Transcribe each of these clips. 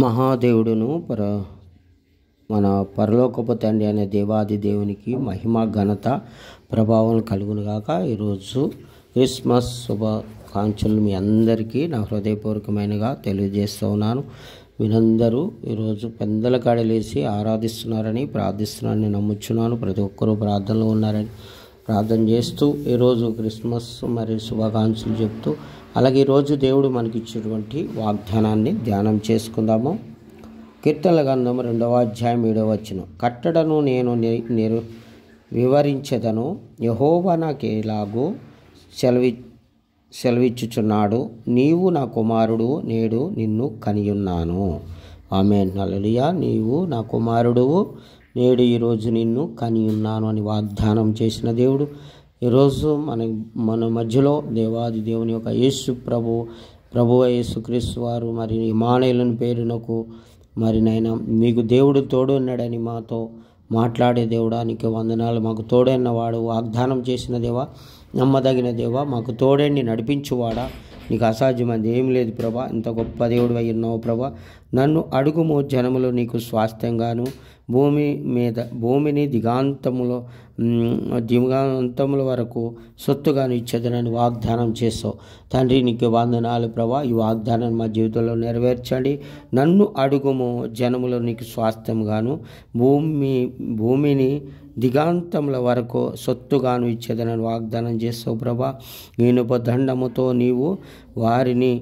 మహాదేవుడును మన పరలోకపు తండ్రి అనే దేవాది దేవునికి మహిమ ఘనత ప్రభావం కలుగునుగాక. ఈరోజు క్రిస్మస్ శుభాకాంక్షలు మీ అందరికీ నా హృదయపూర్వకమైనగా తెలియజేస్తూ ఉన్నాను. మీరందరూ ఈరోజు పెందల కాడలేసి ఆరాధిస్తున్నారని ప్రార్థిస్తున్నారని నమ్ముచున్నాను. ప్రతి ఒక్కరూ ప్రార్థనలో ఉన్నారని ప్రార్థన చేస్తూ ఈరోజు క్రిస్మస్ మరియు శుభాకాంక్షలు చెప్తూ అలాగే ఈరోజు దేవుడు మనకి ఇచ్చినటువంటి వాగ్దానాన్ని ధ్యానం చేసుకుందాము. కీర్తనల గ్రంథం 2వ అధ్యాయం 7వ వచనం. కట్టడను నేను వివరించెదను, యెహోవా నాకెలాగూ సెలవిచ్చుచున్నాడు, నీవు నా కుమారుడు, నేడు నిన్ను కనియున్నాను. ఆమేన్, హల్లెలూయా. నీవు నా కుమారుడువు, నేడు ఈరోజు నిన్ను కనియున్నాను అని వాగ్దానం చేసిన దేవుడు ఈరోజు మన మధ్యలో దేవాది దేవుని యొక్క యేసు ప్రభువు యేసుక్రీస్తు వారు మరి ఇమ్మానుయేలు పేరునకు మరి నాయన మీకు దేవుడు తోడు ఉన్నాడని మాతో మాట్లాడే దేవుడానికి వందనాలు. మాకు తోడైనవాడు, వాగ్దానం చేసిన దేవా, నమ్మదగిన దేవా, మాకు తోడండి నడిపించువాడా, నీకు అసాధ్యమైంది ఏం లేదు ప్రభా. ఇంత గొప్ప దేవుడు అయి ఉన్నావు ప్రభా. నన్ను అడుగుము, జనములు నీకు స్వాస్థ్యంగాను భూమిని దిగాంతముల వరకు సొత్తుగాను ఇచ్చేదనని వాగ్దానం చేస్తావు తండ్రి. నీకు వందనాలు ప్రభా. ఈ వాగ్దానాన్ని మా జీవితంలో నెరవేర్చండి. నన్ను అడుగుము, జనములు నీకు స్వాస్థ్యంగాను భూమిని దిగాంతముల వరకు సొత్తుగాను ఇచ్చేదనని వాగ్దానం చేస్తావు ప్రభా. ఇనుప దండముతో నీవు వారిని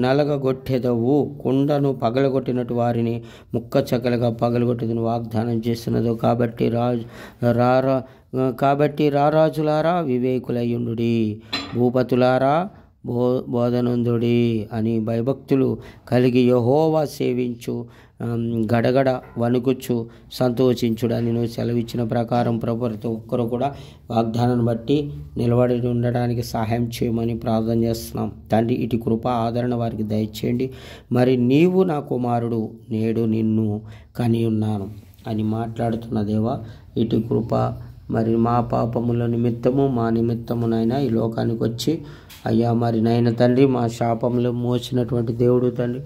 నలగగొట్టెదవు, కుండను పగలగొట్టినట్టు వారిని ముక్క చెక్కలుగా పగలగొట్టేదని వాగ్దానం చేస్తున్నది. కాబట్టి రారాజులారా వివేకులయ్యుండుడి, భూపతులారా బోధనందుడి అని భయభక్తులు కలిగి యెహోవా సేవించు, గడగడ వణుకుచు సంతోషించుడని నువ్వు సెలవిచ్చిన ప్రకారం ప్రభు ప్రతి ఒక్కరు కూడా వాగ్దానాన్ని బట్టి నిలబడి ఉండడానికి సహాయం చేయమని ప్రార్థన చేస్తున్నాం తండ్రి. ఇటు కృప ఆదరణ వారికి దయచేయండి. మరి నీవు నా కుమారుడు, నేడు నిన్ను కనియున్నాను అని మాట్లాడుతున్న దేవా, ఇటు కృప మరి మా పాపముల నిమిత్తము మా నిమిత్తమునైనా ఈ లోకానికి వచ్చి అయ్యా మరి నైనా తండ్రి మా శాపములు మోసినటువంటి దేవుడు తండ్రి,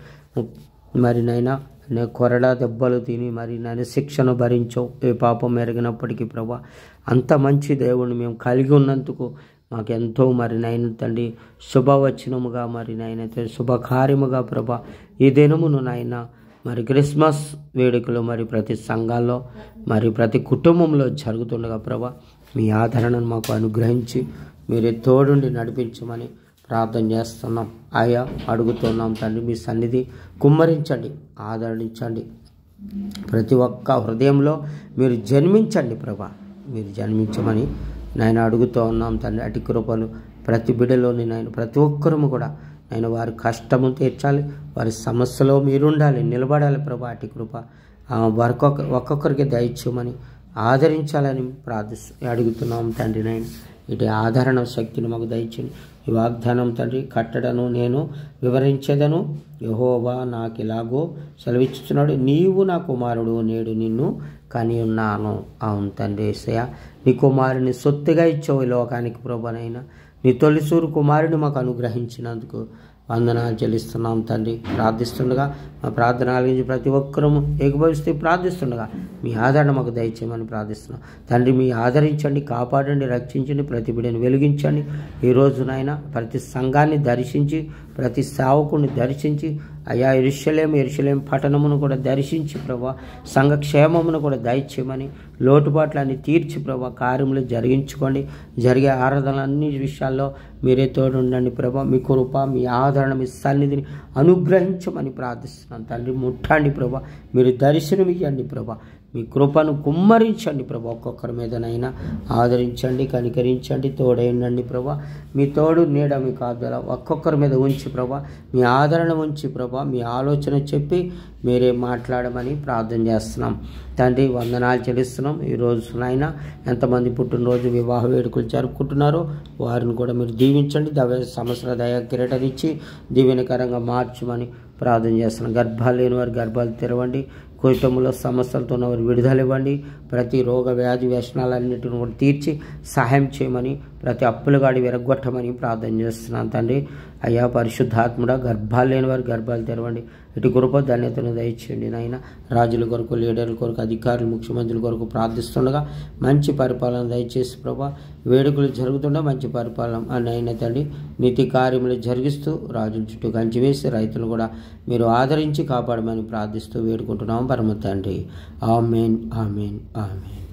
మరి నైనా కొరడా దెబ్బలు తిని మరి నాయన శిక్షను భరించవు, ఏ పాపం ఎరిగినప్పటికీ ప్రభా. అంత మంచి దేవుడిని మేము కలిగి ఉన్నందుకు మాకెంతో మరి నైనా తండ్రి శుభవచనముగా మరి నైనా శుభకార్యముగా ప్రభా ఈ దినమును నాయన మరి క్రిస్మస్ వేడుకలు మరి ప్రతి సంఘాల్లో మరి ప్రతి కుటుంబంలో జరుగుతుండగా ప్రభా మీ ఆదరణను మాకు అనుగ్రహించి మీరే తోడుండి నడిపించమని ప్రార్థన చేస్తున్నాం. ఆయా అడుగుతున్నాం తండ్రి. మీ సన్నిధి కుమ్మరించండి, ఆదరించండి. ప్రతి ఒక్క హృదయంలో మీరు జన్మించండి ప్రభా, మీరు జన్మించమని నేను అడుగుతూ ఉన్నాం తండ్రి. అటు కృపలు ప్రతి బిడ్డలోని నేను ప్రతి ఒక్కరము కూడా నేను వారి కష్టము తీర్చాలి, వారి సమస్యలో మీరుండాలి, నిలబడాలి ప్రభా. అటు కృప ఒక్కొక్కరికి దయచేయమని ఆదరించాలని అడుగుతున్నాం తండ్రి. నేను ఇటు ఆదరణ శక్తిని మాకు దయచేయండి. ఈ వాగ్దానం తండ్రి, కట్టడను నేను వివరించేదను, యెహోవా నాకెలాగో సెలవిచ్చుచున్నాడు, నీవు నా కుమారుడు, నేడు నిన్ను కనియున్నాను. అవును తండ్రి యేసయ్య, నీ కుమారుని సొత్తుగా ఇచ్చావు ఈ లోకానికి ప్రభానైనా. నీ తొలిసూరు కుమారుని మాకు అనుగ్రహించినందుకు వందనాలు చెల్లిస్తున్నాం తండ్రి. ప్రార్థిస్తుండగా మా ప్రార్థన ఆలకించి ప్రతి ఒక్కరూ ఏకీభవిస్తూ ప్రార్థిస్తుండగా మీ ఆదరణ మాకు దయచేయమని ప్రార్థిస్తున్నాం తండ్రి. మీ ఆదరించండి, కాపాడండి, రక్షించండి, ప్రతి బిడ్డని వెలిగించండి. ఈరోజునైనా ప్రతి సంఘాన్ని దర్శించి ప్రతి సేవకుని దర్శించి అయా యెరూషలేము పట్టణమును కూడా దర్శించి ప్రభా సంఘ క్షేమమును కూడా దయచేయమని, లోటుపాట్లన్నీ తీర్చి ప్రభా కార్యములు జరిగించుకోండి. జరిగే ఆరాధనలు అన్ని విషయాల్లో మీరే తోడు ఉండండి ప్రభా. మీ కృప, మీ ఆదరణ, మీ సన్నిధిని అనుగ్రహించమని ప్రార్థిస్తున్నాను తండ్రి. ముట్టండి ప్రభా, మీరు దర్శనం ఇవ్వండి ప్రభా, మీ కృపను కుమ్మరించండి ప్రభా. ఒక్కొక్కరి మీదనైనా ఆదరించండి, కనికరించండి, తోడైండండి ప్రభా. మీ తోడు నీడ మీ కాదుల ఒక్కొక్కరి మీద ఉంచి ప్రభా, మీ ఆదరణ ఉంచి ప్రభా, మీ ఆలోచన చెప్పి మీరే మాట్లాడమని ప్రార్థన చేస్తున్నాం తండ్రి. వందనాలు చెల్లిస్తున్నాం. ఈరోజునైనా ఎంతమంది పుట్టినరోజు వివాహ వేడుకలు జరుపుకుంటున్నారో వారిని కూడా మీరు దీవించండి. సంవత్సర దయా కిరీటనిచ్చి దీవెనకరంగా మార్చమని ప్రార్థన చేస్తున్నాం. గర్భాలు లేని వారి గర్భాలు తెరవండి, కుటుంబంలో సమస్యలతో ఉన్నవారు విడుదల ఇవ్వండి. ప్రతి రోగ వ్యాధి వ్యసనాలన్నిటిని కూడా తీర్చి సహాయం చేయమని ప్రతి అప్పులు గాడి విరగొట్టమని ప్రార్థన చేస్తున్నాను తండ్రి. అయ్యా పరిశుద్ధాత్ముడా, గర్భాలు లేని వారి గర్భాలు తెరవండి. ఇటు కృప ధన్యతను దయచేయండి నాయన. రాజుల కొరకు, లీడర్ల కొరకు, అధికారులు, ముఖ్యమంత్రుల కొరకు ప్రార్థిస్తుండగా మంచి పరిపాలన దయచేసి ప్రభా, వేడుకలు జరుగుతుండగా మంచి పరిపాలన నాయన తండ్రి, నీతి కార్యములు జరిగిస్తూ రాజుల చుట్టూ కంచి వేసి రైతులు కూడా మీరు ఆదరించి కాపాడమని ప్రార్థిస్తూ వేడుకుంటున్నాం పరమ తండ్రి. ఆమేన్, ఆమేన్, ఆమేన్.